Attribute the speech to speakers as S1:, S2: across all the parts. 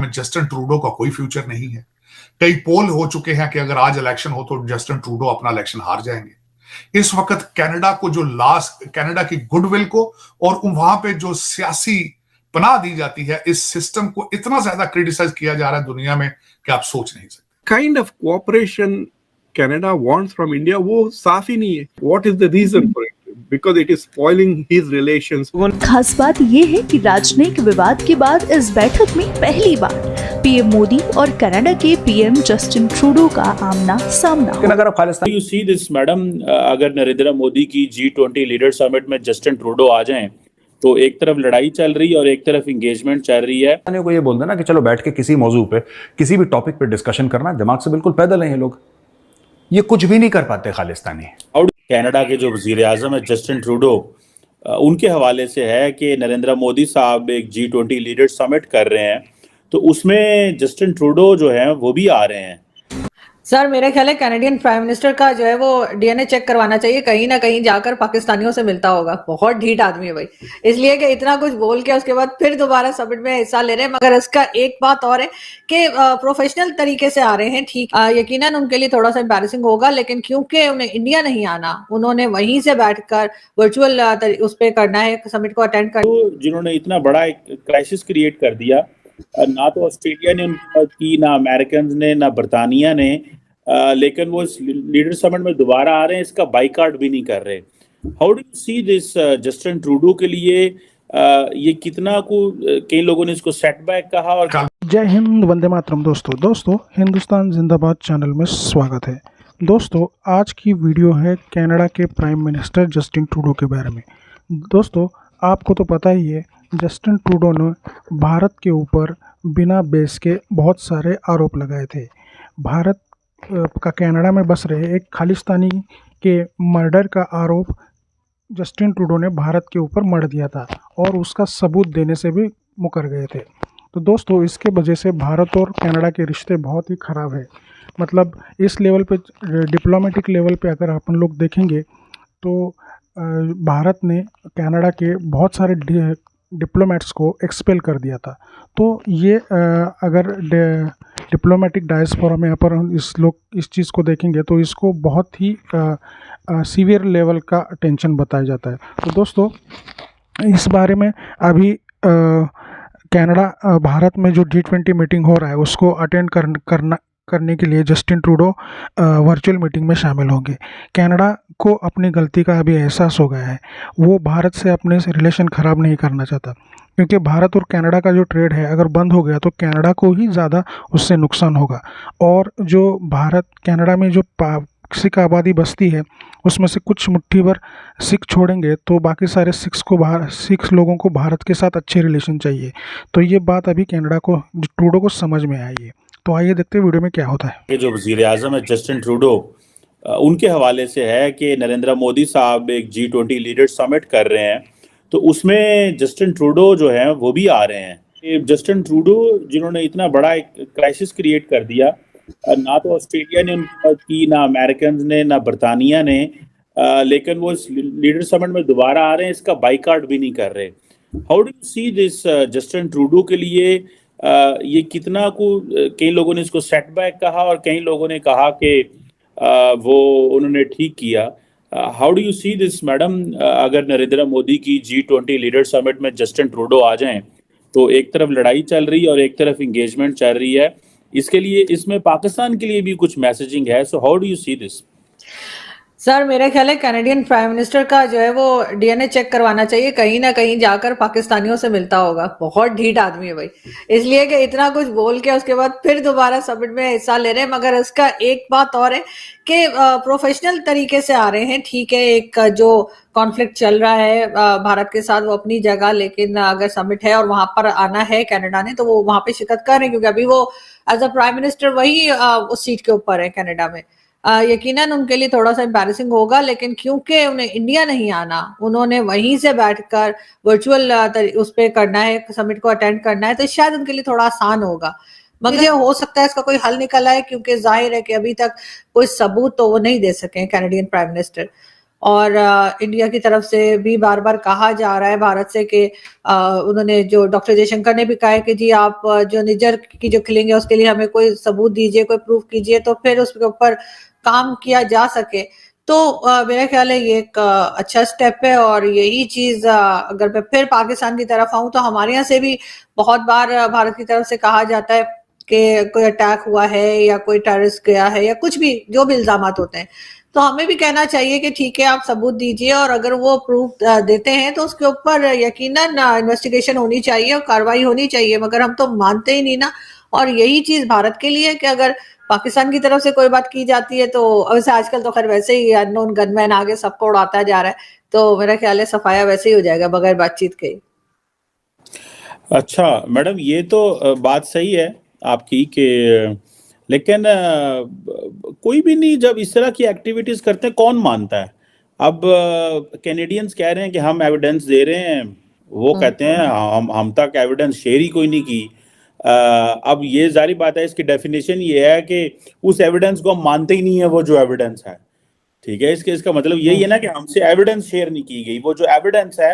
S1: में Justin Trudeau का कोई फ्यूचर नहीं है। कई पोल हो चुके हैं कि अगर आज इलेक्शन हो तो जस्टिन ट्रूडो अपना इलेक्शन हार जाएंगे। इस वक्त कनाडा को जो कनाडा की गुडविल को और वहां पे जो सियासी पनाह दी जाती है, इस सिस्टम को इतना ज्यादा क्रिटिसाइज किया जा रहा है दुनिया में कि आप सोच नहीं सकते।
S2: Kind of cooperation Canada wants from India वो साफ ही नहीं है। What is the reason for it? Because it is spoiling his relations.
S3: खास बात ये है कि राजनयिक विवाद के बाद इस बैठक में पहली बार पीएम मोदी और कनाडा के पीएम जस्टिन ट्रूडो का आमना सामना हुआ।
S4: You see this, मैडम, अगर नरेंद्र मोदी की G20 लीडर समिट में जस्टिन ट्रूडो आ जाएं तो एक तरफ लड़ाई चल रही है और एक तरफ एंगेजमेंट चल रही है।
S5: को ये बोल देना कि चलो बैठ के किसी मौजू पे किसी भी टॉपिक पे डिस्कशन करना, दिमाग से बिल्कुल पैदल हैं ये लोग, ये कुछ भी नहीं कर पाते खालिस्तानी।
S4: और कनाडा के जो वजीर आजम है जस्टिन ट्रूडो, उनके हवाले से है कि नरेंद्र मोदी साहब एक G20 लीडर समिट कर रहे हैं, तो उसमें जस्टिन ट्रूडो जो है वो भी आ रहे हैं।
S6: सर मेरे ख्याल है कैनेडियन प्राइम मिनिस्टर का जो है वो डीएनए चेक करवाना चाहिए, कहीं ना कहीं जाकर पाकिस्तानियों से मिलता होगा। बहुत ढीठ आदमी है भाई, इसलिए कि इतना कुछ बोल के उसके बाद फिर दोबारा समिट में हिस्सा ले रहे हैं। मगर इसका एक बात और है कि प्रोफेशनल तरीके से आ रहे हैं, ठीक, यकीनन उनके लिए थोड़ा सा एम्बैरेसिंग होगा, लेकिन क्योंकि उन्हें इंडिया नहीं आना, उन्होंने वहीं से बैठकर वर्चुअल उस पर करना है, समिट को अटेंड करना।
S4: तो जिन्होंने इतना बड़ा एक क्राइसिस क्रिएट कर दिया, ना तो ऑस्ट्रेलिया ने उनकी मदद की, ना अमेरिकन ने, ना बरतानिया ने, लेकिन वो लीडर समिट में दोबारा आ रहे हैं, इसका बाइकाट भी नहीं कर रहे। How do you see this Justin Trudeau के लिए ये कितना को कई लोगों ने इसको सेटबैक कहा। और
S7: जय हिंद, वंदे मातरम। दोस्तों हिंदुस्तान जिंदाबाद चैनल में स्वागत है। दोस्तों आज की वीडियो है कनाडा के प्राइम मिनिस्टर जस्टिन ट्रूडो के बारे में। दोस्तों आपको तो पता ही है, जस्टिन ट्रूडो ने भारत के ऊपर बिना बेस के बहुत सारे आरोप लगाए थे। भारत का कनाडा में बस रहे एक खालिस्तानी के मर्डर का आरोप जस्टिन ट्रूडो ने भारत के ऊपर मढ़ दिया था और उसका सबूत देने से भी मुकर गए थे। तो दोस्तों इसके वजह से भारत और कनाडा के रिश्ते बहुत ही ख़राब है। मतलब इस लेवल पे, डिप्लोमेटिक लेवल पे अगर अपन लोग देखेंगे तो भारत ने कनाडा के बहुत सारे डिप्लोमेट्स को एक्सपेल कर दिया था। तो ये अगर डिप्लोमेटिक डायस्पोरा में यहाँ पर इस चीज़ को देखेंगे तो इसको बहुत ही सीवियर लेवल का टेंशन बताया जाता है। तो दोस्तों इस बारे में अभी कनाडा भारत में जो G20 मीटिंग हो रहा है उसको अटेंड करने के लिए जस्टिन ट्रूडो वर्चुअल मीटिंग में शामिल होंगे। कनाडा को अपनी गलती का अभी एहसास हो गया है, वो भारत से अपने रिलेशन ख़राब नहीं करना चाहता, क्योंकि भारत और कनाडा का जो ट्रेड है अगर बंद हो गया तो कनाडा को ही ज़्यादा उससे नुकसान होगा। और जो भारत कनाडा में जो सिख आबादी बसती है उसमें से कुछ मुट्ठी भर सिख छोड़ेंगे तो बाकी सारे सिख लोगों को भारत के साथ अच्छे रिलेशन चाहिए। तो ये बात अभी कनाडा को, ट्रूडो को समझ में आई है। तो आइए देखते हैं वीडियो में क्या होता है।
S4: जो वजीर आजम है जस्टिन ट्रूडो, उनके हवाले से है कि नरेंद्र मोदी साहब एक G20 लीडर समिट कर रहे हैं, तो उसमें जस्टिन ट्रूडो जो है वो भी आ रहे हैं। जस्टिन ट्रूडो जिन्होंने इतना बड़ा एक क्राइसिस क्रिएट कर दिया, ना तो ऑस्ट्रेलिया ने उनकी मदद की, ना अमेरिकन ने, ना बरतानिया ने, लेकिन वो लीडर समिट में दोबारा आ रहे हैं, इसका बाइकाट भी नहीं कर रहे। How do you see this Justin Trudeau के लिए ये कितना को कई लोगों ने इसको सेटबैक कहा और कई लोगों ने कहा कि वो उन्होंने ठीक किया। How do you see this, madam, अगर नरेंद्र मोदी की G20 लीडर समिट में जस्टिन ट्रूडो आ जाएं तो एक तरफ लड़ाई चल रही है और एक तरफ एंगेजमेंट चल रही है, इसके लिए इसमें पाकिस्तान के लिए भी कुछ मैसेजिंग है। So how do you see this?
S6: Sir मेरे ख्याल है कैनेडियन प्राइम मिनिस्टर का जो है वो डीएनए चेक करवाना चाहिए, कहीं ना कहीं जाकर पाकिस्तानियों से मिलता होगा। बहुत ढीठ आदमी है भाई, इसलिए कि इतना कुछ बोल के उसके बाद फिर दोबारा समिट में हिस्सा ले रहे हैं। मगर इसका एक बात और है कि प्रोफेशनल तरीके से आ रहे हैं, ठीक है, एक जो कॉन्फ्लिक्ट चल रहा है भारत के साथ वो अपनी जगह, लेकिन अगर समिट है और वहां पर आना है कनाडा ने तो वो वहां पे शिरकत कर रहे हैं, क्योंकि अभी वो एज अ प्राइम मिनिस्टर वही उस सीट के ऊपर है कनाडा में। यकीनन उनके लिए थोड़ा सा एम्बैरेसिंग होगा, लेकिन क्योंकि उन्हें इंडिया नहीं आना, उन्होंने वहीं से बैठकर वर्चुअल उस पर करना है, समिट को अटेंड करना है, तो शायद उनके लिए थोड़ा आसान होगा। मगर हो सकता है इसका कोई हल निकल आए, क्योंकि जाहिर है कि अभी तक कोई सबूत तो वो नहीं दे सके कैनेडियन प्राइम मिनिस्टर। और इंडिया की तरफ से भी बार बार कहा जा रहा है भारत से कि उन्होंने जो डॉक्टर जयशंकर ने भी कहा है कि जी आप जो निजर की जो किलिंग है उसके लिए हमें कोई सबूत दीजिए, कोई प्रूफ कीजिए, तो फिर उसके ऊपर काम किया जा सके। तो मेरा ख्याल है ये एक अच्छा स्टेप है, और यही चीज अगर मैं फिर पाकिस्तान की तरफ आऊं तो हमारे यहाँ से भी बहुत बार भारत की तरफ से कहा जाता है कि कोई अटैक हुआ है या कोई टेररिस्ट गया है या कुछ भी जो भी इल्जामात होते हैं, तो हमें भी कहना चाहिए कि ठीक है आप सबूत दीजिए, और अगर वो प्रूफ देते हैं तो उसके ऊपर यकीनन इन्वेस्टिगेशन होनी चाहिए और कार्रवाई होनी चाहिए, मगर हम तो मानते ही नहीं ना। और यही चीज भारत के लिए कि अगर पाकिस्तान की तरफ से कोई बात की जाती है तो वैसे आजकल तो खैर वैसे ही अननोन गनमैन आगे सबको उड़ाता जा रहा है, तो मेरा ख्याल है सफाया वैसे ही हो जाएगा बगैर बातचीत के।
S4: अच्छा मैडम, ये तो बात सही है आपकी कि लेकिन कोई भी नहीं जब इस तरह की एक्टिविटीज करते हैं कौन मानता है? अब कैनेडियंस कह रहे हैं कि हम एविडेंस दे रहे हैं, वो कहते हैं हम तक एविडेंस शेयर ही कोई नहीं की। अब ये जारी बात है, इसकी डेफिनेशन ये है कि उस एविडेंस को हम मानते ही नहीं है वो जो एविडेंस है। ठीक है, इसका मतलब यही है ना कि हमसे एविडेंस शेयर नहीं की गई। वो जो एविडेंस है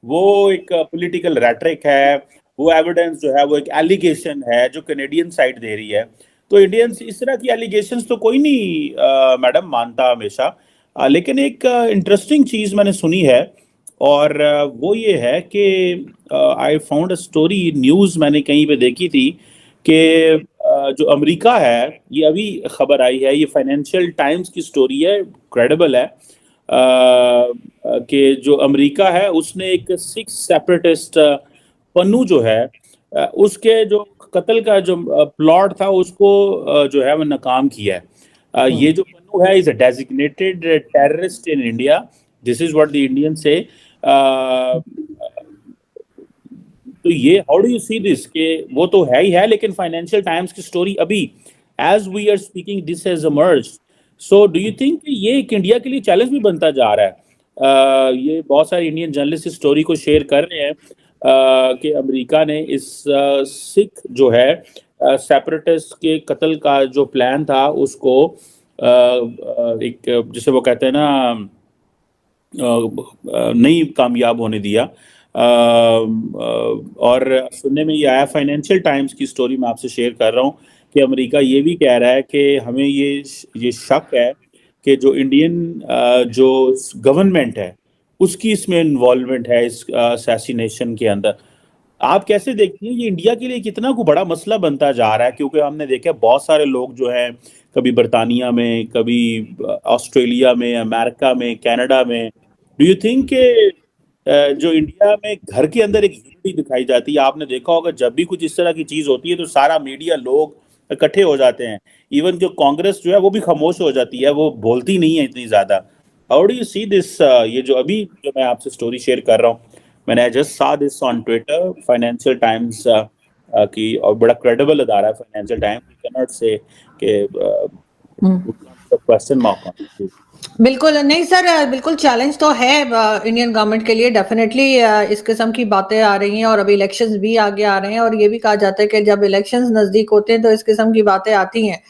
S4: वो एक पॉलिटिकल रेटरिक है, वो एविडेंस जो है वो एक एलिगेशन है जो कैनेडियन साइड दे रही है। तो इंडियंस इस तरह की एलिगेशंस तो कोई नहीं मैडम मानता हमेशा। लेकिन एक इंटरेस्टिंग चीज मैंने सुनी है, और वो ये है कि I found a story, news मैंने कहीं पे देखी थी कि जो अमेरिका है, ये अभी खबर आई है, ये फाइनेंशियल टाइम्स की स्टोरी है, क्रेडिबल है, कि जो अमेरिका है उसने एक सिख सेपरेटिस्ट पन्नू जो है उसके जो कत्ल का जो प्लॉट था उसको जो है वो नाकाम किया है। ये जो पन्नू है is a designated terrorist in India, this is what the Indian say. तो ये how do you see this के वो तो है ही है, लेकिन फाइनेंशियल टाइम्स की स्टोरी अभी as we are speaking this has emerged. So do you think ये एक इंडिया के लिए चैलेंज भी बनता जा रहा है? ये बहुत सारे इंडियन जर्नलिस्ट इस स्टोरी को शेयर कर रहे हैं कि अमेरिका ने इस सिख जो है सेपरेटिस्ट के कत्ल का जो प्लान था उसको एक जिसे वो कहते हैं ना नहीं कामयाब होने दिया। और सुनने में ये आया, फाइनेंशियल टाइम्स की स्टोरी मैं आपसे शेयर कर रहा हूँ कि अमेरिका ये भी कह रहा है कि हमें ये शक है कि जो इंडियन जो गवर्नमेंट है उसकी इसमें इन्वॉल्वमेंट है इस असैसिनेशन के अंदर। आप कैसे देखती हैं ये इंडिया के लिए कितना को बड़ा मसला बनता जा रहा है? क्योंकि हमने देखा बहुत सारे लोग जो हैं कभी बरतानिया में, कभी ऑस्ट्रेलिया में, अमेरिका में, कनाडा में, डू यू थिंक के जो इंडिया में घर के अंदर एक यूनिटी दिखाई जाती है? आपने देखा होगा जब भी कुछ इस तरह की चीज होती है तो सारा मीडिया लोग इकट्ठे हो जाते हैं, इवन जो कांग्रेस जो है वो भी खामोश हो जाती है, वो बोलती नहीं है इतनी ज्यादा। How do you see this? ये जो अभी जो मैं आपसे स्टोरी शेयर कर रहा हूँ, मैंने just saw this on Twitter, Financial Times की, और बड़ा क्रेडिबल अदारा है Financial Times, we can not say कि क्वेश्चन मार्क ऑन।
S6: बिल्कुल नहीं सर, बिल्कुल चैलेंज तो है इंडियन गवर्नमेंट के लिए, डेफिनेटली इस किस्म की बातें आ रही हैं, और अभी इलेक्शंस भी आगे आ रहे हैं, और ये भी कहा जाता है कि जब इलेक्शंस नजदीक होते हैं तो इस किस्म की बातें आती हैं,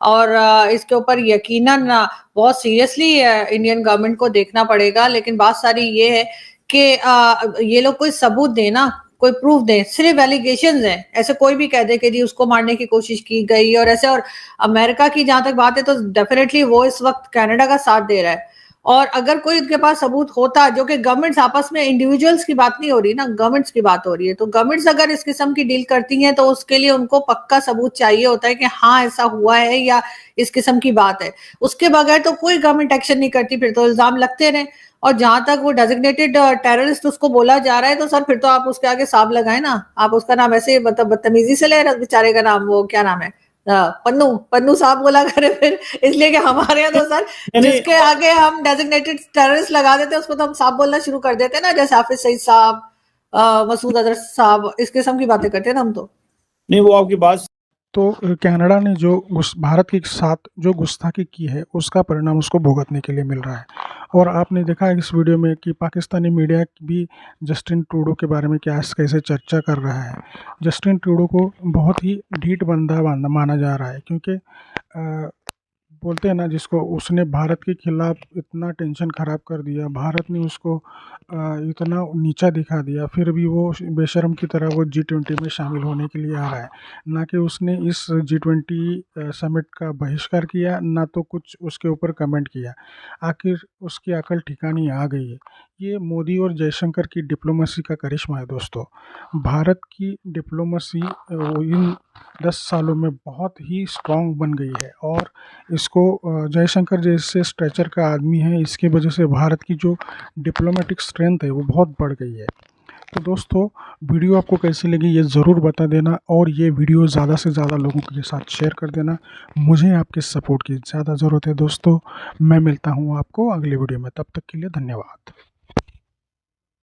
S6: और इसके ऊपर यकीनन बहुत सीरियसली इंडियन गवर्नमेंट को देखना पड़ेगा। लेकिन बात सारी ये है कि ये लोग कोई सबूत देना, कोई प्रूफ दें, सिर्फ एलिगेशंस हैं, ऐसे कोई भी कह दे कि जी उसको मारने की कोशिश की गई और ऐसे। और अमेरिका की जहां तक बात है तो डेफिनेटली वो इस वक्त कनाडा का साथ दे रहा है, और अगर कोई उनके पास सबूत होता, जो कि गवर्नमेंट्स आपस में, इंडिविजुअल्स की बात नहीं हो रही ना, गवर्नमेंट्स की बात हो रही है, तो गवर्नमेंट्स अगर इस किस्म की डील करती हैं तो उसके लिए उनको पक्का सबूत चाहिए होता है कि हाँ ऐसा हुआ है या इस किस्म की बात है। उसके बगैर तो कोई गवर्नमेंट एक्शन नहीं करती, फिर तो इल्जाम लगते रहे। और जहां तक वो डेजिग्नेटेड टेररिस्ट उसको बोला जा रहा है, तो सर फिर तो आप उसके आगे साब लगाए ना, आप उसका नाम ऐसे मतलब बदतमीजी से ले रहे, बेचारे का नाम वो क्या नाम है, पन्नू साहब बोला करे फिर, इसलिए कि हमारे यहाँ तो सर जिसके आगे हम डेजिग्नेटेड टेररिस्ट लगा देते हैं उसको तो हम साहब बोलना शुरू कर देते हैं ना, जैसे हाफिज सईद साहब, मसूद अजहर साहब, इस किस्म की बातें करते हैं ना हम तो।
S4: नहीं, वो आपकी बात।
S7: तो कनाडा ने जो भारत के साथ जो गुस्ताखी की है उसका परिणाम उसको भुगतने के लिए मिल रहा है। और आपने देखा है इस वीडियो में कि पाकिस्तानी मीडिया भी जस्टिन ट्रूडो के बारे में क्या कैसे चर्चा कर रहा है। जस्टिन ट्रूडो को बहुत ही ढीठ बंदा माना जा रहा है, क्योंकि बोलते हैं ना जिसको, उसने भारत के खिलाफ इतना टेंशन ख़राब कर दिया, भारत ने उसको इतना नीचा दिखा दिया, फिर भी वो बेशर्म की तरह वो G20 में शामिल होने के लिए आ रहा है। ना कि उसने इस G20 समिट का बहिष्कार किया, ना तो कुछ उसके ऊपर कमेंट किया। आखिर उसकी अकल ठिकाने आ गई है। ये मोदी और जयशंकर की डिप्लोमेसी का करिश्मा है दोस्तों। भारत की डिप्लोमेसी इन 10 सालों में बहुत ही स्ट्रॉन्ग बन गई है, और इसको जयशंकर जैसे स्ट्रेचर का आदमी है, इसकी वजह से भारत की जो डिप्लोमेटिक स्ट्रेंथ है वो बहुत बढ़ गई है। तो दोस्तों, वीडियो आपको कैसी लगी ये ज़रूर बता देना, और ये वीडियो ज़्यादा से ज़्यादा लोगों के साथ शेयर कर देना। मुझे आपके सपोर्ट की ज़्यादा ज़रूरत है दोस्तों। मैं मिलता हूँ आपको अगले वीडियो में, तब तक के लिए धन्यवाद।